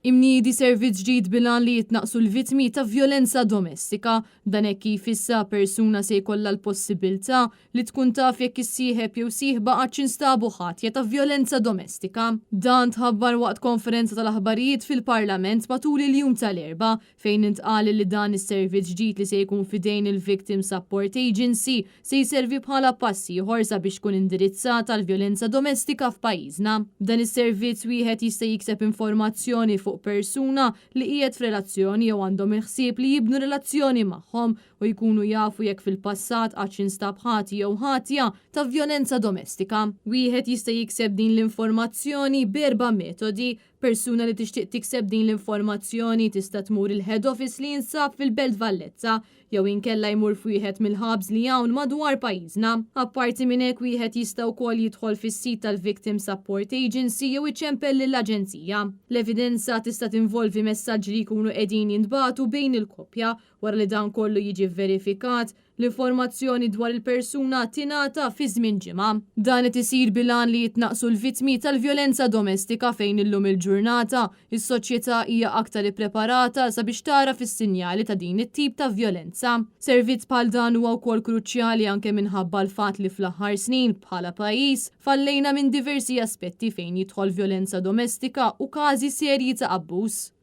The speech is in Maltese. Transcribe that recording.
Imniedi servizz ġdid bilan li jitnaqsu l-vittmi ta' vjolenza domestika, dan hekk kif issa persuna se jkollha l-possibilità li tkun taf jekk issieħeb jew sieħba għadx instabu ħatja ta' vjolenza domestika. Dan tħabbar waqt konferenza tal-aħbarijiet fil-Parlament matul il-jum tal-erba' fejn intqal li dan is-servizz ġdid li se jkun fidejn il-Victim Support Agency se jservi bħala passi ieħor sabiex tkun indirizzata l-vjolenza domestika f'pajjiżna. Dan is-servizz wieħed jista' jikseb informazzjoni fuq persuna li qiegħed f'relazzjoni jew għandhom il-ħsieb li jibnu relazzjoni magħhom u jkunu jafu jekk fil-passat għadx instab ħati jew ħatja ta' vjolenza domestika. Wieħed jista' jikseb din l-informazzjoni b'erba' metodi. Persuna li tixtieq tikseb din l-informazzjoni tista' tmur il-head office li jinsab fil-Belt Valletta jew inkella jmur f'wieħed mill-ħabs li hawn madwar pajjiżna. Apparti minn hekk wieħed jista' wkoll jidħol fis-sit tal-Victim Support Agency jew iċempel lill-Aġenzija. L-evidenza tista' tinvolvi messaġġi li jkunu qegħdin jintbagħtu bejn il-koppja wara li dan kollu jiġi verifikat. L-informazzjoni dwar il-persuna tingħata fi żmien ġimgħa. Dan qed isir bilan li jitnaqsu l-vittmi tal-vjolenza domestika fejn illum il-ġurnata is-soċjetà hija aktar ippreparata sabiex tara fis-sinjali ta' din it-tip ta' vjolenza. Servizz bħal dan huwa wkoll kruċjali anke minħabba l-fatt li fl-aħħar snin bħala pajjiż fallejna minn diversi aspetti fejn jidħol vjolenza domestika u każi serji ta' abbuż.